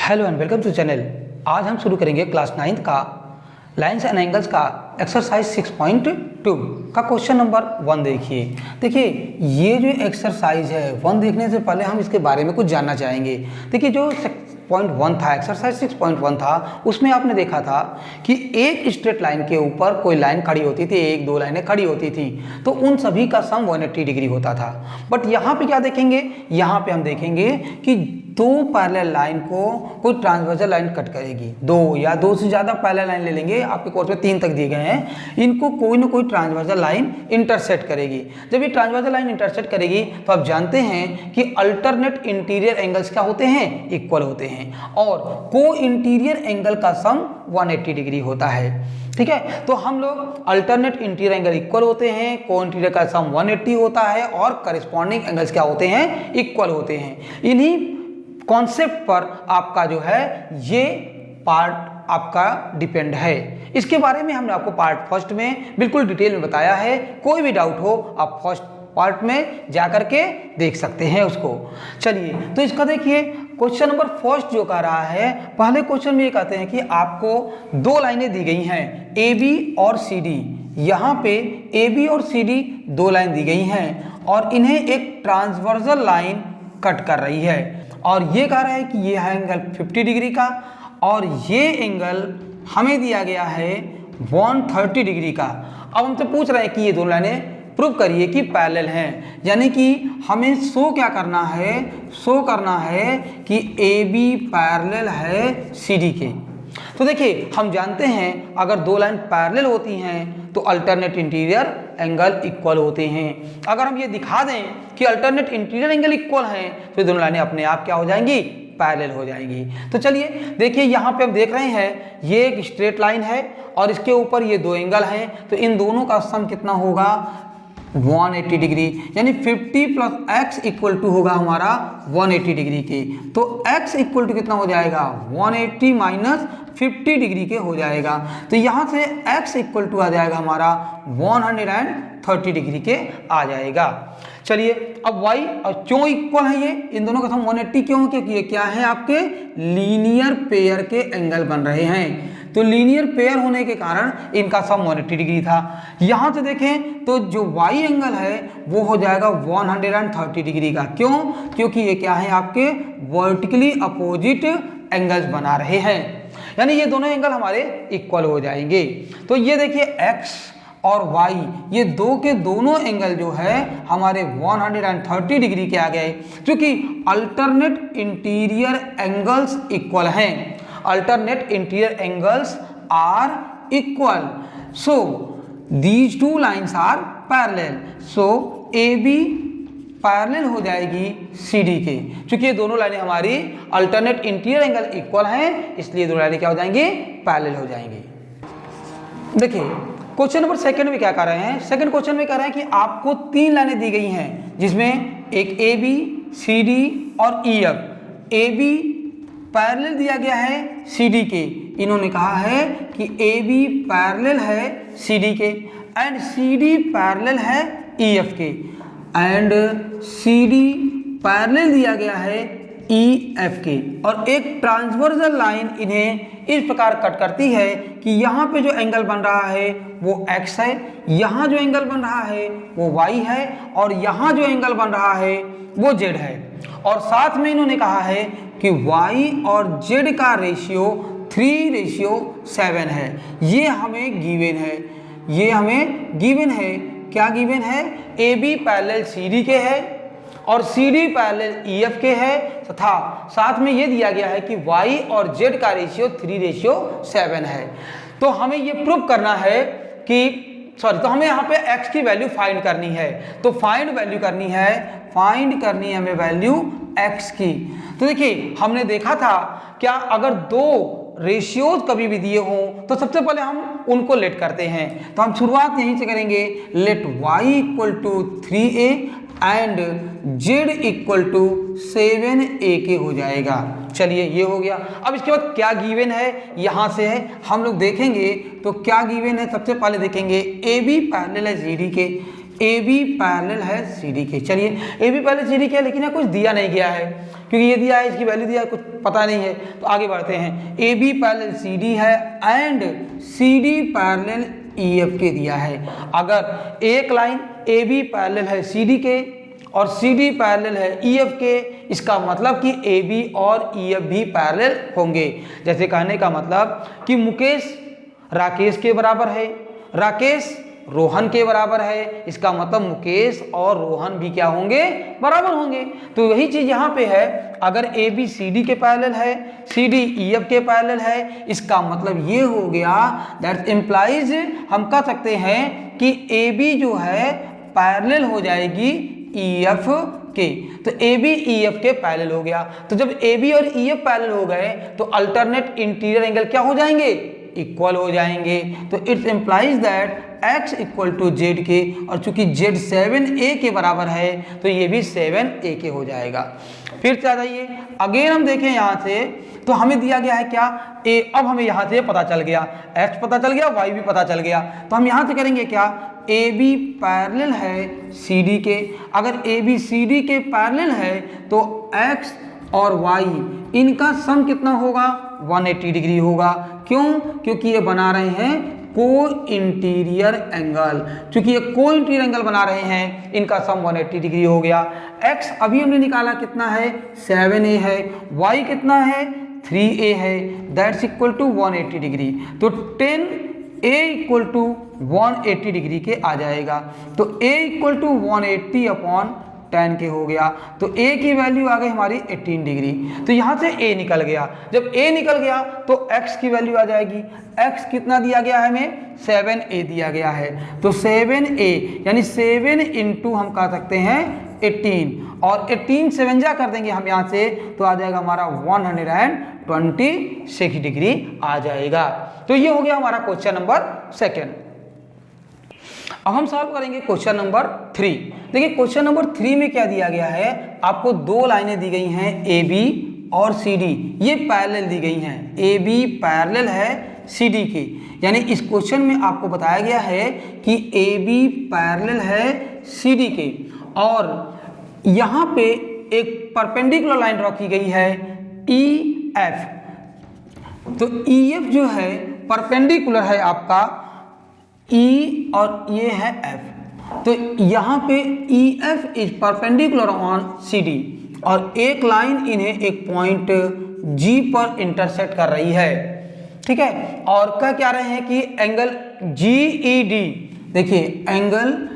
Hello and welcome to channel. आज हम शुरू करेंगे क्लास 9th का लाइन्स एंड एंगल्स का एक्सरसाइज 6.2 का क्वेश्चन नंबर 1। देखिए ये जो एक्सरसाइज है 1 देखने से पहले हम इसके बारे में कुछ जानना चाहेंगे। देखिए जो 6.1 था, एक्सरसाइज 6.1 था, उसमें आपने देखा था कि एक स्ट्रेट लाइन के ऊपर कोई लाइन खड़ी होती थी, एक दो लाइनें खड़ी होती थी, तो उन सभी का सम 180 डिग्री होता था। बट यहाँ पे क्या देखेंगे, यहाँ पे हम देखेंगे कि दो पैरेलल लाइन को कोई ट्रांसवर्सल लाइन कट करेगी। दो या दो से ज़्यादा पैरेलल लाइन ले लेंगे, आपके कोर्स में 3 तक दिए गए हैं, इनको कोई ना कोई ट्रांसवर्सल लाइन इंटरसेक्ट करेगी। जब ये ट्रांसवर्सल लाइन इंटरसेक्ट करेगी तो आप जानते हैं कि अल्टरनेट इंटीरियर एंगल्स क्या होते हैं, इक्वल होते हैं, और को इंटीरियर एंगल का सम 180 डिग्री होता है। ठीक है, तो हम लोग अल्टरनेट इंटीरियर एंगल इक्वल होते हैं, को इंटीरियर का सम 180 होता है, और करस्पॉन्डिंग एंगल्स क्या होते हैं, इक्वल होते हैं। इन्हीं कॉन्सेप्ट पर आपका जो है ये पार्ट आपका डिपेंड है। इसके बारे में हमने आपको पार्ट फर्स्ट में बिल्कुल डिटेल में बताया है। कोई भी डाउट हो आप फर्स्ट पार्ट में जा करके देख सकते हैं उसको। चलिए तो इसका देखिए क्वेश्चन नंबर फर्स्ट जो कह रहा है, पहले क्वेश्चन में ये कहते हैं कि आपको दो लाइनें दी गई हैं ए बी और सी डी। यहाँ पे ए बी और सी डी दो लाइन दी गई हैं और इन्हें एक ट्रांसवर्सल लाइन कट कर रही है, और ये कह रहा है कि ये है एंगल 50 डिग्री का, और ये एंगल हमें दिया गया है 130 डिग्री का। अब हमसे पूछ रहे हैं कि ये दोनों लाइनें प्रूव करिए कि पैरेलल हैं, यानी कि हमें शो क्या करना है, शो करना है कि ए बी पैरेलल है सी डी के। तो देखिए हम जानते हैं अगर दो लाइन पैरेलल होती हैं तो अल्टरनेट इंटीरियर एंगल इक्वल होते हैं। अगर हम ये दिखा दें कि अल्टरनेट इंटीरियर एंगल इक्वल हैं तो दोनों लाइनें अपने आप क्या हो जाएंगी, पैरेलल हो जाएंगी। तो चलिए देखिए यहाँ पे हम देख रहे हैं ये एक स्ट्रेट लाइन है और इसके ऊपर ये दो एंगल हैं, तो इन दोनों का सम कितना होगा, 180 डिग्री, यानी 50 प्लस x इक्वल टू होगा हमारा 180 डिग्री के। तो x इक्वल टू कितना हो जाएगा, 180 माइनस 50 डिग्री के हो जाएगा। तो यहाँ से x इक्वल टू आ जाएगा हमारा 130 डिग्री के आ जाएगा। चलिए अब y और क्यों इक्वल है, ये इन दोनों का सम 180 क्यों, क्योंकि ये क्या है, आपके लीनियर पेयर के एंगल बन रहे हैं। तो लीनियर पेयर होने के कारण इनका सम 180 डिग्री था। यहाँ से देखें तो जो y एंगल है वो हो जाएगा 130 डिग्री का। क्यों, क्योंकि ये क्या है, आपके वर्टिकली अपोजिट एंगल्स बना रहे हैं, यानी ये दोनों एंगल हमारे इक्वल हो जाएंगे। तो ये देखिए x और y, ये दो के दोनों एंगल जो है हमारे 130 डिग्री के आ गए, क्योंकि अल्टरनेट इंटीरियर एंगल्स इक्वल हैं। Alternate interior angles are equal, so these two lines are parallel, so A B parallel हो जाएगी सी डी के। क्योंकि ये दोनों लाइनें हमारी अल्टरनेट इंटीरियर एंगल इक्वल हैं, इसलिए दोनों लाइनें क्या हो जाएंगी, पैरेलल हो जाएंगी। देखिए क्वेश्चन नंबर सेकंड में क्या कर रहे हैं, सेकंड क्वेश्चन में कह रहे हैं कि आपको 3 लाइनें दी गई हैं जिसमें एक ए बी, सी डी और E F. A B parallel दिया गया है सी डी के, इन्होंने कहा है कि ए बी पैरेलल है सी डी के, एंड सी डी पैरेलल है ई एफ के, एंड सी डी पैरेलल दिया गया है ई एफ के, और एक ट्रांसवर्सल लाइन इन्हें इस प्रकार कट करती है कि यहाँ पे जो एंगल बन रहा है वो x है, यहाँ जो एंगल बन रहा है वो y है, और यहाँ जो एंगल बन रहा है वो z है। और साथ में इन्होंने कहा है कि y और z का रेशियो 3:7 है। ये हमें गिवन है, ये हमें गिवन है। क्या गिवन है, A B parallel C D के है और C D parallel E F के है, तथा साथ में ये दिया गया है कि y और z का रेशियो 3:7 है। तो हमें ये प्रूव करना है कि तो हमें यहाँ पे x की वैल्यू फाइंड करनी है। तो फाइंड करनी है हमें वैल्यू x की। तो देखिए हमने देखा था क्या, अगर दो रेशियोज कभी भी दिए हों तो सबसे पहले हम उनको लेट करते हैं। तो हम शुरुआत यहीं से करेंगे, let y equal to 3a and z equal to 7a के हो जाएगा। चलिए ये हो गया। अब इसके बाद क्या गिवन है, यहाँ से है हम लोग देखेंगे। तो क्या गिवन है, सबसे पहले देखेंगे ए बी पैरेलल है सी डी के, ए बी पैरेलल है सी डी के। चलिए A B parallel C D के, लेकिन यहाँ कुछ दिया नहीं गया है, क्योंकि ये दिया है, इसकी वैल्यू दिया है, कुछ पता नहीं है, तो आगे बढ़ते हैं। A B parallel C D है and C D parallel E F के दिया है। अगर एक लाइन ए बी पैरेलल है सी डी के और सी डी पैरेलल है ई एफ के, इसका मतलब कि ए बी और ई एफ भी पैरेलल होंगे। जैसे कहने का मतलब कि मुकेश राकेश के बराबर है, राकेश रोहन के बराबर है, इसका मतलब मुकेश और रोहन भी क्या होंगे, बराबर होंगे। तो वही चीज यहाँ पे है, अगर ए बी सी डी के पैरेलल है, सी डी ई एफ के पैरेलल है, इसका मतलब ये हो गया, दैट इम्प्लाइज हम कह सकते हैं कि ए बी जो है पैरेलल हो जाएगी ई एफ के। तो ए बी ई एफ के पैरेलल हो गया। तो जब ए बी और ई एफ पैरेलल हो गए तो अल्टरनेट इंटीरियर एंगल क्या हो जाएंगे, इक्वल हो जाएंगे। तो it's implies that x equal to z के, और चूंकि z 7a के बराबर है तो ये भी 7a के हो जाएगा। फिर से आ जाइए, अगेन हम देखें यहाँ से, तो हमें दिया गया है क्या, a। अब हमें यहाँ से पता चल गया, x पता चल गया, y भी पता चल गया, तो हम यहाँ से करेंगे क्या, ए बी पैरेलल है सी डी के। अगर ए बी सी डी के पैरेलल है तो x और y इनका सम कितना होगा, 180 डिग्री होगा। क्यों, क्योंकि ये बना रहे हैं को इंटीरियर एंगल। चूंकि ये को इंटीरियर एंगल बना रहे हैं, इनका सम 180 डिग्री हो गया। x अभी हमने निकाला कितना है, 7a है, y कितना है, 3a है, दैट्स इक्वल टू 180 डिग्री। तो 10a इक्वल टू 180 डिग्री के आ जाएगा। तो a इक्वल टू 180 अपॉन 10 के हो गया। तो a की वैल्यू आ गई हमारी 18 डिग्री। तो यहाँ से a निकल गया। जब a निकल गया तो x की वैल्यू आ जाएगी। x कितना दिया गया है हमें, 7a दिया गया है। तो 7a यानी 7 इंटू हम कह सकते हैं 18, और 18 7 जा कर देंगे हम यहाँ से, तो आ जाएगा हमारा 126 डिग्री आ जाएगा। तो ये हो गया हमारा क्वेश्चन नंबर 2। अब हम सॉल्व करेंगे क्वेश्चन नंबर 3। देखिए क्वेश्चन नंबर 3 में क्या दिया गया है, आपको दो लाइनें दी गई हैं ए बी और सी डी, ये पैरेलल दी गई हैं। ए बी पैरेलल है सी डी के, यानी इस क्वेश्चन में आपको बताया गया है कि ए बी पैरेलल है सी डी के, और यहाँ पे एक परपेंडिकुलर लाइन ड्रॉ की गई है ई एफ। तो ई एफ जो है परपेंडिकुलर है आपका E और ये है F। तो यहाँ पे E F is perpendicular on C D, और एक लाइन इन्हें एक पॉइंट G पर इंटरसेक्ट कर रही है, ठीक है। और कह क्या रहे हैं कि एंगल GED, देखिए एंगल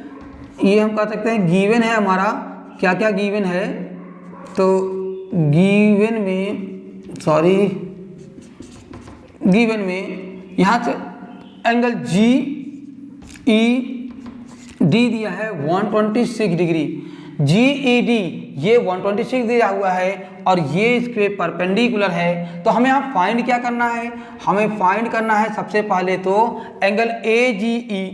ये हम कह सकते हैं गिवन है हमारा, क्या क्या गिवन है, तो गिवन में यहाँ से एंगल GED दिया है 126 डिग्री। GED ये 126 दिया हुआ है और ये इसके परपेंडिकुलर है। तो हमें यहाँ फाइंड क्या करना है, हमें फाइंड करना है सबसे पहले तो एंगल AGE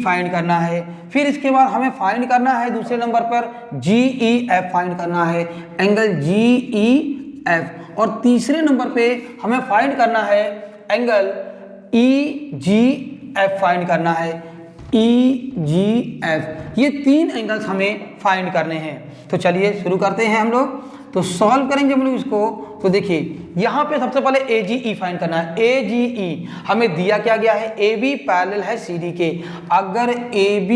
फाइंड करना है। फिर इसके बाद हमें फाइंड करना है दूसरे नंबर पर GEF फाइंड करना है, एंगल GEF। और तीसरे नंबर पे हमें फाइंड करना है एंगल EGF फाइंड करना है, EGF। ये तीन एंगल्स हमें फाइंड करने हैं। तो चलिए शुरू करते हैं हम लोग। तो सॉल्व करेंगे हम लोग इसको। तो देखिए यहाँ पे सबसे पहले AGE फाइंड करना है। AGE हमें दिया क्या गया है, AB पैरेलल है CD के। अगर AB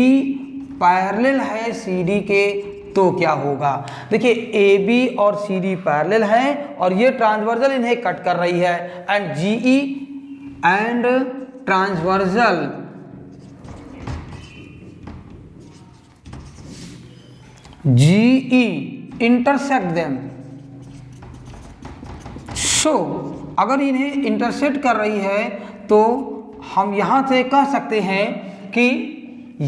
पैरेलल है CD के तो क्या होगा, देखिए AB और CD पैरेलल है और ये ट्रांसवर्सल इन्हें कट कर रही है, and GE and transversal GE intersect them. So अगर इन्हें इंटरसेक्ट कर रही है तो हम यहां से कह सकते हैं कि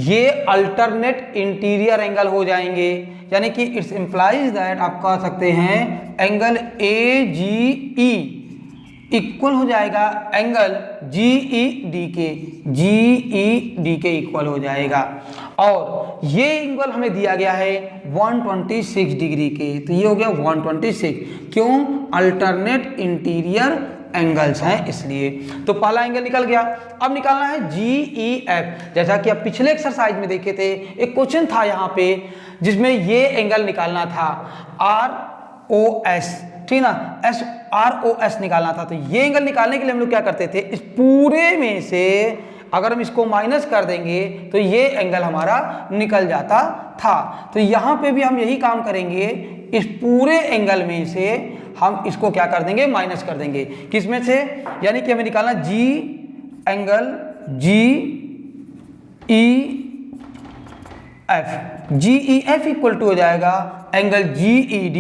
ये अल्टरनेट इंटीरियर एंगल हो जाएंगे, यानी कि इट्स इंप्लाइज दैट आप कह सकते हैं एंगल AGE इक्वल हो जाएगा एंगल GED के इक्वल हो जाएगा। और ये एंगल हमें दिया गया है 126 डिग्री के, तो ये हो गया 126। क्यों, अल्टरनेट इंटीरियर एंगल्स हैं इसलिए। तो पहला एंगल निकल गया। अब निकालना है GEF। जैसा कि आप पिछले एक्सरसाइज में देखे थे, एक क्वेश्चन था यहाँ पे जिसमें ये एंगल निकालना था ROS, ठीक ना, ROS निकालना था। तो ये एंगल निकालने के लिए हम लोग क्या करते थे, इस पूरे में से अगर हम इसको माइनस कर देंगे तो ये एंगल हमारा निकल जाता था। तो यहाँ पे भी हम यही काम करेंगे, इस पूरे एंगल में से हम इसको क्या कर देंगे, माइनस कर देंगे। किस में से, यानी कि हमें निकालना एंगल GEF इक्वल टू हो जाएगा एंगल GED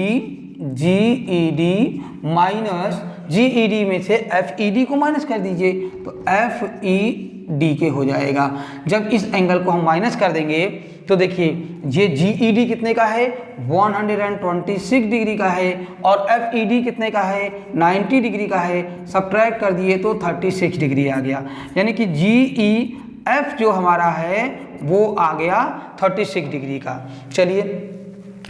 माइनस GED में से FED को माइनस कर दीजिए तो FED के हो जाएगा। जब इस एंगल को हम माइनस कर देंगे तो देखिए ये GED कितने का है, 126 डिग्री का है, और FED कितने का है, 90 डिग्री का है। सब्ट्रैक्ट कर दिए तो 36 डिग्री आ गया, यानी कि GEF जो हमारा है वो आ गया 36 डिग्री का। चलिए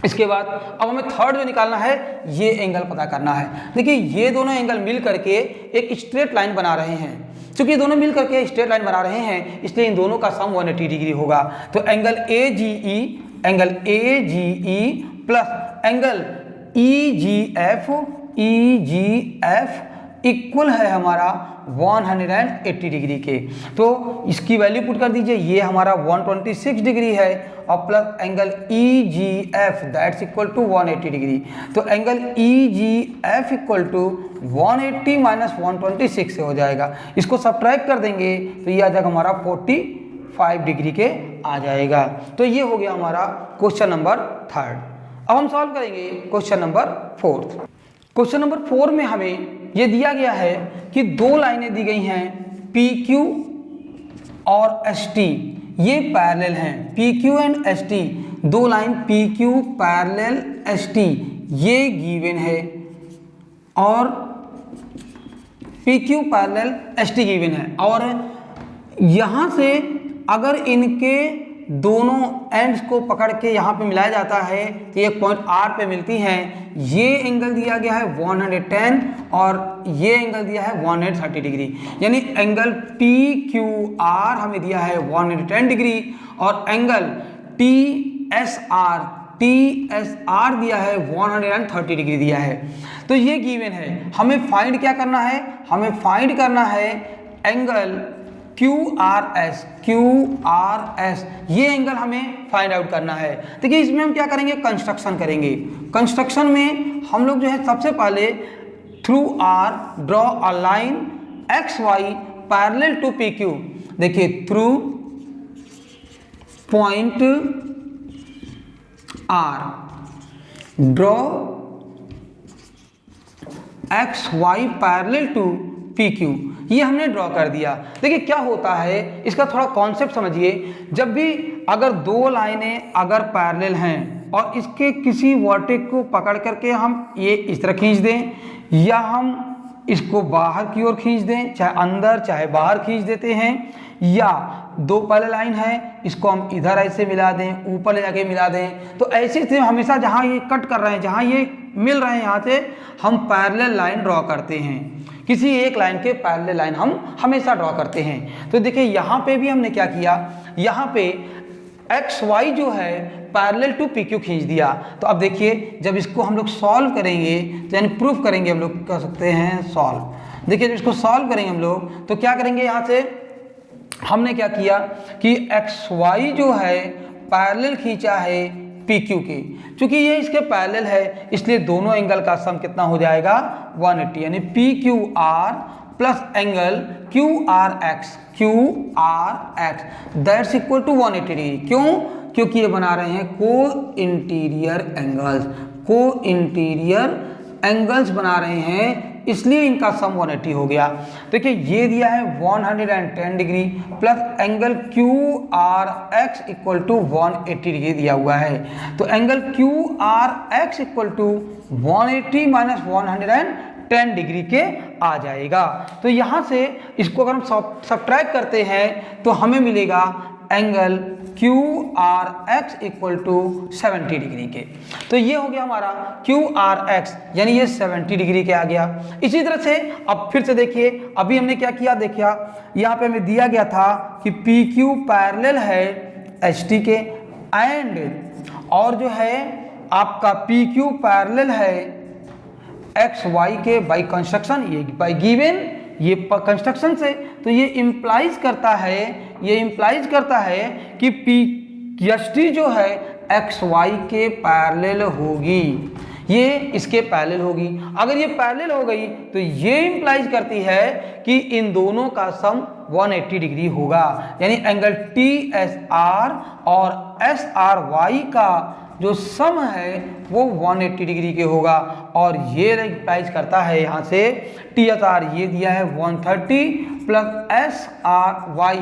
इसके बाद अब हमें थर्ड जो निकालना है, ये एंगल पता करना है। देखिए ये दोनों एंगल मिल करके एक स्ट्रेट लाइन बना रहे हैं। क्योंकि ये दोनों मिल करके स्ट्रेट लाइन बना रहे हैं इसलिए इन दोनों का सम 180 डिग्री होगा। तो angle AGE plus angle EGF equal है हमारा 180 डिग्री के। तो इसकी वैल्यू पुट कर दीजिए, ये हमारा 126 डिग्री है और plus angle EGF that's equal to 180 degree. तो angle EGF equal to 180 minus 126 से हो जाएगा। इसको सब्ट्रैक्ट कर देंगे तो ये आ जाएगा हमारा 45 डिग्री के आ जाएगा। तो ये हो गया हमारा क्वेश्चन नंबर थर्ड। अब हम सॉल्व करेंगे question number fourth. Question number 4 में हमें ये दिया गया है कि दो लाइनें दी गई हैं PQ और ST, ये पैरेलल हैं। PQ एंड ST, दो लाइन PQ पैरेलल ST ये गिवन है, और PQ पैरेलल ST गिवन है। और यहाँ से अगर इनके दोनों एंड्स को पकड़ के यहाँ पे मिलाया जाता है तो एक पॉइंट R पे मिलती हैं। ये एंगल दिया गया है 110 और ये एंगल दिया है 130 डिग्री, यानी एंगल PQR हमें दिया है 110 डिग्री और एंगल TSR दिया है 130 डिग्री दिया है। तो ये गिवन है। हमें फाइंड क्या करना है, हमें फाइंड करना है एंगल QRS, ये एंगल हमें फाइंड आउट करना है। देखिए इसमें हम क्या करेंगे, कंस्ट्रक्शन करेंगे। कंस्ट्रक्शन में हम लोग जो है सबसे पहले through R draw a line XY parallel to PQ। देखिए through point R draw XY parallel to PQ, ये हमने ड्रॉ कर दिया। देखिए क्या होता है, इसका थोड़ा कॉन्सेप्ट समझिए। जब भी अगर दो लाइनें अगर पैरेलल हैं और इसके किसी वर्टेक्स को पकड़ करके हम ये इस तरह खींच दें या हम इसको बाहर की ओर खींच दें, चाहे अंदर चाहे बाहर खींच देते हैं, या दो पैरेलल लाइन है इसको हम इधर ऐसे मिला दें, ऊपर ले जाके मिला दें, तो ऐसे थे हमेशा जहाँ ये कट कर रहे हैं, जहाँ ये मिल रहे हैं, यहाँ से हम पैरेलल लाइन ड्रॉ करते हैं। किसी एक लाइन के पैरेलल लाइन हम हमेशा ड्रॉ करते हैं। तो देखिए यहाँ पे भी हमने क्या किया, यहाँ पे XY जो है पैरेलल टू PQ खींच दिया। तो अब देखिए जब इसको हम लोग सॉल्व करेंगे तो यानी प्रूफ करेंगे, हम लोग कर सकते हैं सॉल्व। देखिए जब इसको सॉल्व करेंगे हम लोग तो क्या करेंगे, यहाँ से हमने क्या किया कि XY जो है पैरेलल खींचा है PQ के, चूंकि ये इसके पैरेलल है इसलिए दोनों एंगल का सम कितना हो जाएगा 180, यानी PQR plus angle QRX that's equal to 180 degree. क्यों, क्योंकि ये बना रहे हैं को इंटीरियर एंगल्स बना रहे हैं इसलिए इनका सम 180 हो गया। देखिए ये दिया है 110 degree plus angle QRX equal to 180 degree दिया हुआ है। तो angle QRX equal to 180 minus 110 degree के आ जाएगा। तो यहाँ से इसको अगर हम सब्ट्रैक्ट करते हैं तो हमें मिलेगा angle Q R X equal to 70 degree के। तो ये हो गया हमारा क्यू आर एक्स, यानी ये 70 डिग्री के आ गया। इसी तरह से अब फिर से देखिए, अभी हमने क्या किया, देखिए यहाँ पे हमें दिया गया था कि पी क्यू पैरेलल है एच टी के, एंड और जो है आपका पी क्यू पैरेलल है एक्स वाई के बाई कंस्ट्रक्शन, ये बाई गिवन ये कंस्ट्रक्शन से। तो ये इम्प्लाइज करता है कि पी एच टी जो है एक्स वाई के पैरेलल होगी, ये इसके पैरेलल होगी। अगर ये पैरेलल हो गई तो ये इम्प्लाइज करती है कि इन दोनों का सम 180 डिग्री होगा, यानी एंगल टी एस आर और एस आर वाई का जो सम है वो 180 डिग्री के होगा। और ये इम्प्लाइज करता है यहाँ से टी एस आर ये दिया है 130 plus S R Y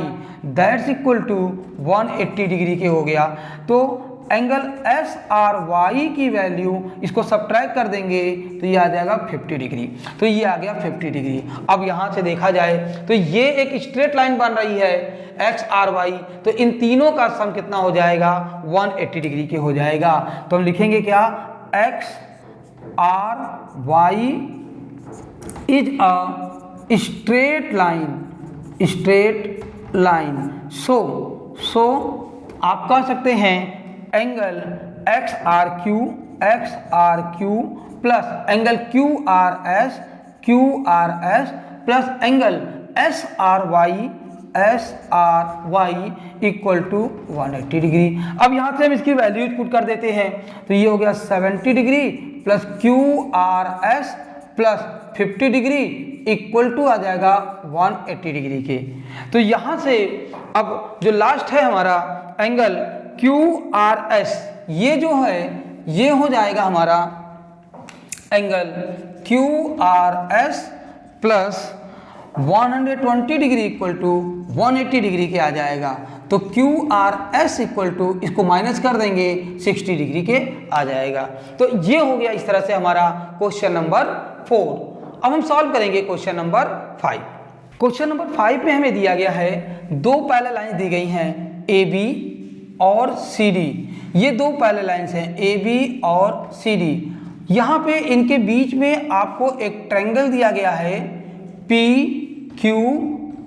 that's equal to 180 degree के हो गया। तो एंगल एस आर वाई की वैल्यू इसको सब्ट्रैक्ट कर देंगे तो ये आ जाएगा 50 डिग्री। तो ये आ गया 50 डिग्री। अब यहाँ से देखा जाए तो ये एक स्ट्रेट लाइन बन रही है एक्स आर वाई, तो इन तीनों का सम कितना हो जाएगा 180 डिग्री के हो जाएगा। तो हम लिखेंगे क्या, X R Y is a straight line. So आप कह सकते हैं angle X R Q plus angle Q R S plus angle S R Y equal to 180 degree. अब यहाँ से हम इसकी वैल्यूज पुट कर देते हैं, तो ये हो गया 70 degree plus Q R S plus 50 degree equal to आ जाएगा 180 डिग्री के। तो यहाँ से अब जो लास्ट है हमारा एंगल क्यू आर एस, ये जो है ये हो जाएगा हमारा angle Q R S plus 120 degree equal to 180 degree के आ जाएगा। तो Q R S equal to इसको माइनस कर देंगे 60 डिग्री के आ जाएगा। तो ये हो गया इस तरह से हमारा क्वेश्चन नंबर 4। अब हम सॉल्व करेंगे क्वेश्चन नंबर 5। क्वेश्चन नंबर 5 में हमें दिया गया है दो पैरेलल लाइंस दी गई हैं ए बी और सी डी। ये दो पैरेलल लाइंस हैं ए बी और सी डी। यहाँ पे इनके बीच में आपको एक ट्रायंगल दिया गया है पी क्यू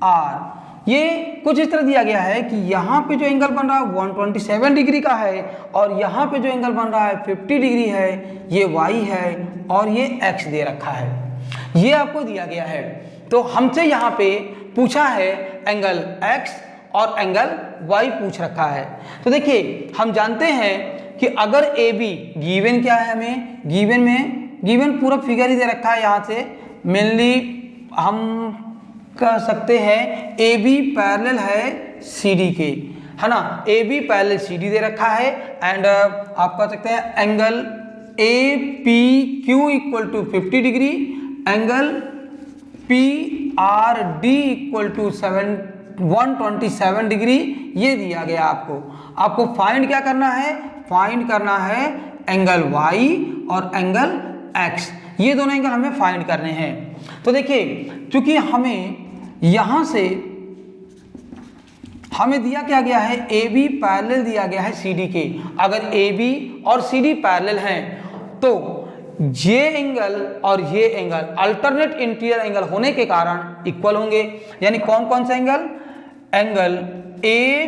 आर। ये कुछ इस तरह दिया गया है कि यहाँ पे जो एंगल बन रहा है 127 डिग्री का है और यहाँ पे जो एंगल बन रहा है 50 डिग्री है, ये y है और ये x दे रखा है, ये आपको दिया गया है। तो हमसे यहाँ पे पूछा है एंगल x और एंगल y पूछ रखा है। तो देखिए हम जानते हैं कि अगर ए बी गिवन क्या है, हमें गिवन पूरा फिगर ही दे रखा है। यहाँ से मेनली हम कह सकते हैं ए बी पैरेलल है सी डी के, है ना, A B parallel C D दे रखा है। एंड आप कह सकते हैं angle A P Q equal to 50 degree, angle P R D equal to 127 degree, ये दिया गया आपको फाइंड क्या करना है, फाइंड करना है एंगल y और एंगल x, ये दोनों एंगल हमें फाइंड करने हैं। तो देखिए चूंकि हमें यहां से हमें दिया क्या गया है, ए बी पैरेलल दिया गया है सी डी के। अगर ए बी और सी डी पैरेलल हैं तो ये एंगल और ये एंगल अल्टरनेट इंटीरियर एंगल होने के कारण इक्वल होंगे। यानी कौन कौन सा angle, angle A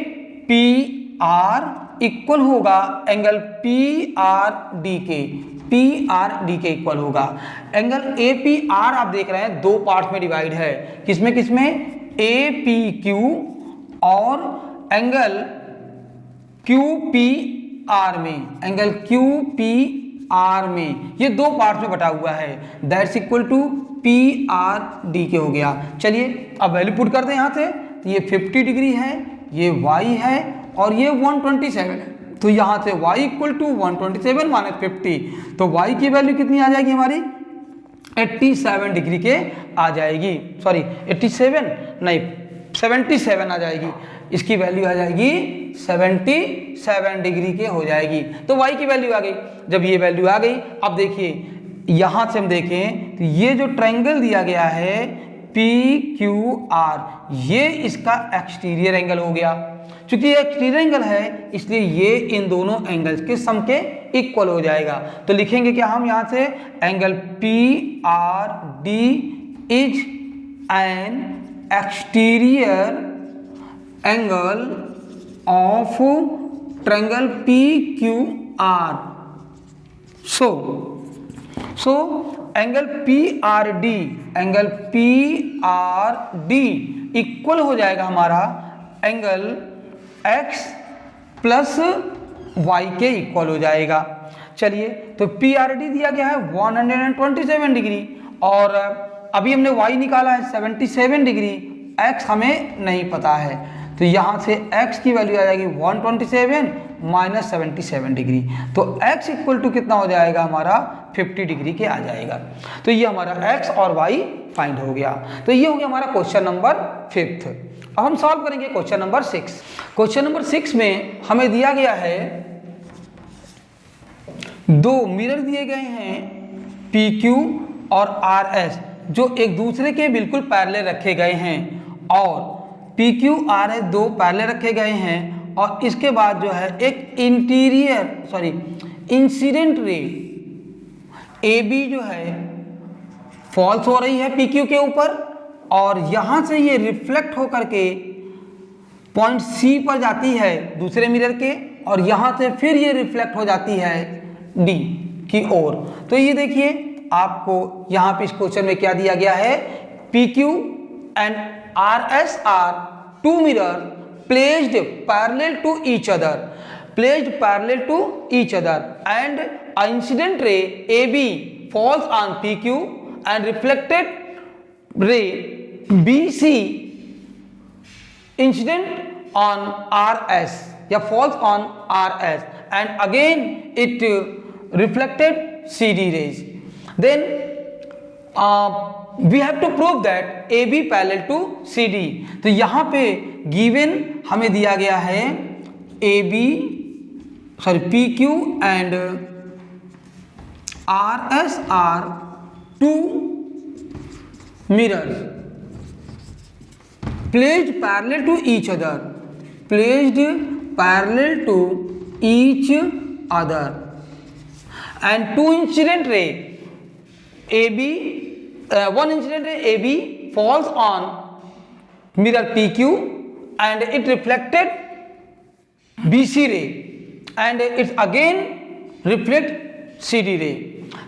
P R equal होगा एंगल पी आर डी के, पी आर डी के इक्वल होगा। एंगल ए पी आर आप देख रहे हैं दो पार्ट में डिवाइड है, किसमें ए पी क्यू और एंगल क्यू पी आर में, एंगल क्यू पी आर में, ये दो पार्ट में बटा हुआ है। That's equal to P R D के हो गया। चलिए अब वैल्यू पुट करते हैं यहाँ से, तो ये 50 डिग्री है, ये y है और ये 127 है। तो यहाँ से y इक्वल टू 127 माइनस 50, तो y की वैल्यू कितनी आ जाएगी हमारी 87 डिग्री के आ जाएगी, सॉरी 87 नहीं 77 आ जाएगी। इसकी वैल्यू आ जाएगी 77 डिग्री के हो जाएगी। तो y की वैल्यू आ गई। जब ये वैल्यू आ गई, अब देखिए यहाँ से हम देखें तो ये जो ट्रायंगल दिया गया है पी क्यू आर, ये इसका एक्सटीरियर एंगल हो गया। चूंकि ये एक्सटीरियर एंगल है इसलिए ये इन दोनों एंगल्स के सम के इक्वल हो जाएगा। तो लिखेंगे क्या हम यहाँ से, angle P R D is an exterior angle of triangle P Q R. So angle P R D equal हो जाएगा हमारा एंगल x प्लस वाई के इक्वल हो जाएगा। चलिए, तो पी आर डी दिया गया है 127 डिग्री और अभी हमने y निकाला है 77 डिग्री, x हमें नहीं पता है, तो यहाँ से x की वैल्यू आ जाएगी 127 माइनस 77 डिग्री, तो x इक्वल टू कितना हो जाएगा हमारा 50 डिग्री के आ जाएगा। तो ये हमारा x और y फाइंड हो गया। तो ये हो गया हमारा क्वेश्चन नंबर 5। अब हम सॉल्व करेंगे क्वेश्चन नंबर 6। क्वेश्चन नंबर 6 में हमें दिया गया है दो मिरर दिए गए हैं PQ और RS जो एक दूसरे के बिल्कुल पैरेलल रखे गए हैं, और PQ RS दो पैरेलल रखे गए हैं, और इसके बाद जो है एक इंसिडेंट रे AB जो है फॉल्स हो रही है PQ के ऊपर, और यहाँ से ये रिफ्लेक्ट होकर के पॉइंट C पर जाती है दूसरे मिरर के, और यहाँ से फिर ये रिफ्लेक्ट हो जाती है D की ओर। तो ये देखिए आपको यहाँ पे इस क्वेश्चन में क्या दिया गया है, PQ and RS are two mirror placed parallel to each other and incident ray AB falls on PQ and reflected ray BC incident on RS या falls on RS and again it reflected CD rays. Then we have to prove that AB parallel to CD. तो यहाँ पे given हमें दिया गया है PQ and RS are two mirrors placed parallel to each other and two incident ray one incident ray AB falls on mirror PQ and it reflected BC ray and it's again reflect CD ray.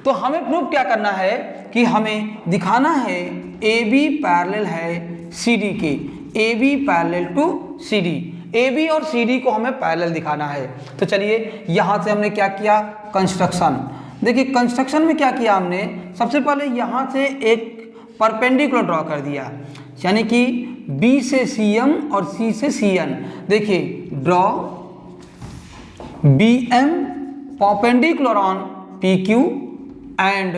तो हमें proof क्या करना है कि हमें दिखाना है AB parallel है CD के, AB parallel to CD, AB और CD को हमें पैरेलल दिखाना है। तो चलिए यहाँ से हमने क्या किया, कंस्ट्रक्शन। देखिए कंस्ट्रक्शन में क्या किया हमने, सबसे पहले यहाँ से एक परपेंडिकुलर ड्रॉ कर दिया, यानी कि B से CM और C से CN। देखिए draw BM perpendicular on PQ and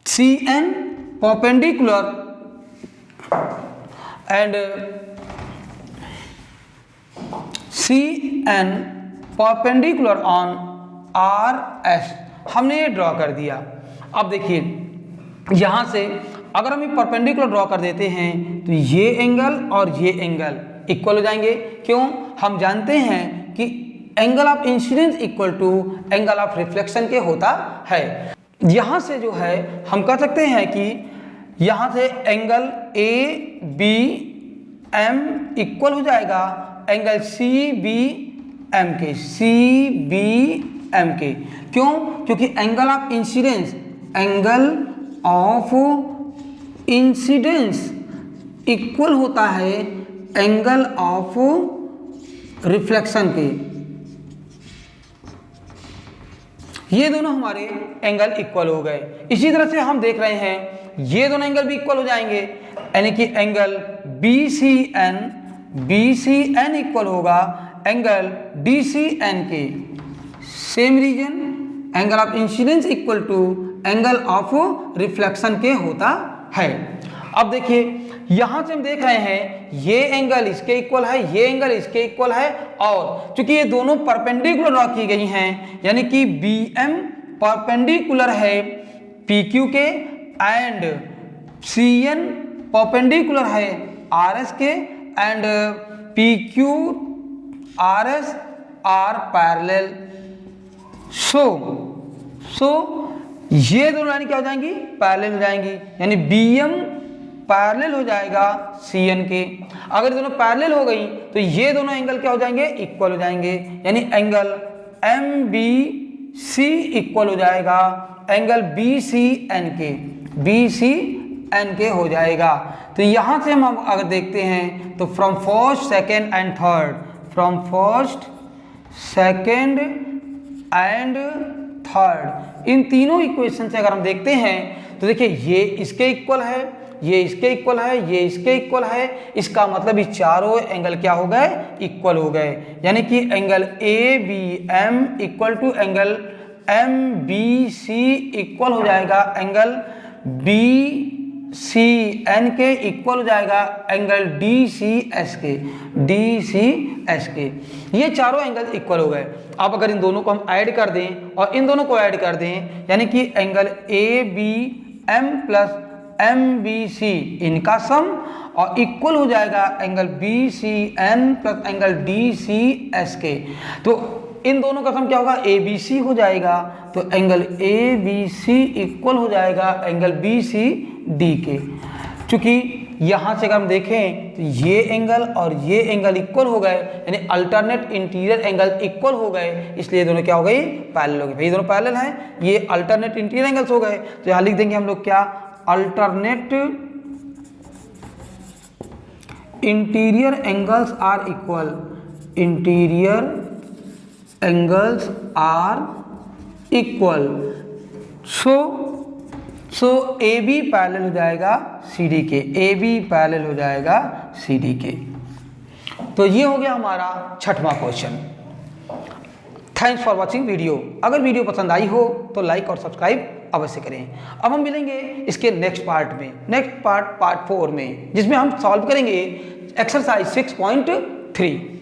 CN perpendicular and CN perpendicular on RS। हमने ये ड्रॉ कर दिया। अब देखिए यहाँ से अगर हम ये परपेंडिकुलर ड्रॉ कर देते हैं तो ये एंगल और ये एंगल इक्वल हो जाएंगे। क्यों, हम जानते हैं कि angle of incidence equal to angle of reflection के होता है। यहाँ से जो है हम कह सकते हैं कि यहाँ से एंगल ABM इक्वल हो जाएगा एंगल CBM के। क्यों, क्योंकि एंगल ऑफ इंसिडेंस इक्वल होता है एंगल ऑफ रिफ्लेक्शन के। ये दोनों हमारे एंगल इक्वल हो गए। इसी तरह से हम देख रहे हैं ये दोनों एंगल भी इक्वल हो जाएंगे, यानी कि एंगल BCN इक्वल होगा एंगल DCN के। Same reason, angle of incidence equal to angle of reflection के होता है। अब देखिए यहां से हम देख रहे हैं ये एंगल इसके इक्वल है, ये एंगल इसके इक्वल है, और चूंकि ये दोनों परपेंडिकुलर ड्रॉ की गई हैं, यानी कि BM परपेंडिकुलर है PQ के एंड CN परपेंडिकुलर है RS के and PQ RS are parallel. So ये दोनों लाइन क्या हो जाएंगी, पैरेलल हो जाएंगी, यानी BM पैरेलल हो जाएगा CN के। अगर दोनों पैरेलल हो गई तो ये दोनों एंगल क्या हो जाएंगे, इक्वल हो जाएंगे, यानी एंगल MBC इक्वल हो जाएगा एंगल BCN के हो जाएगा। तो यहां से हम अगर देखते हैं तो from first second and third, from first second and third, इन तीनों इक्वेशन से अगर हम देखते हैं तो देखिए ये इसके इक्वल है, ये इसके इक्वल है, ये इसके इक्वल है, इसका मतलब इस चारों एंगल क्या हो गए, इक्वल हो गए, यानी कि angle ABM equal to angle MBC equal हो जाएगा एंगल BCN के, इक्वल हो जाएगा एंगल DCS के। ये चारों एंगल इक्वल हो गए। अब अगर इन दोनों को हम ऐड कर दें और इन दोनों को ऐड कर दें, यानी कि एंगल ABM प्लस MBC इनका सम और इक्वल हो जाएगा angle BCN plus angle DCS के। तो इन दोनों का सम क्या होगा, ABC हो जाएगा, तो एंगल ABC इक्वल हो जाएगा एंगल BCD के। चूंकि यहां से अगर हम देखें तो ये एंगल और ये एंगल इक्वल हो गए, यानी अल्टरनेट इंटीरियर एंगल इक्वल हो गए, इसलिए दोनों क्या हो गई, पैरेलल हो गए। भाई दोनों पैरेलल हैं, ये अल्टरनेट इंटीरियर एंगल्स हो गए, तो यहां लिख देंगे हम लोग क्या, alternate interior angles are equal, interior angles are equal. So AB parallel हो जाएगा CD के, AB पैरेलल हो जाएगा CD के। तो ये हो गया हमारा छठवां question. Thanks for watching video. अगर वीडियो पसंद आई हो तो लाइक और सब्सक्राइब अवश्य करें। अब हम मिलेंगे इसके नेक्स्ट पार्ट में, नेक्स्ट पार्ट 4 में, जिसमें हम सॉल्व करेंगे एक्सरसाइज 6.3।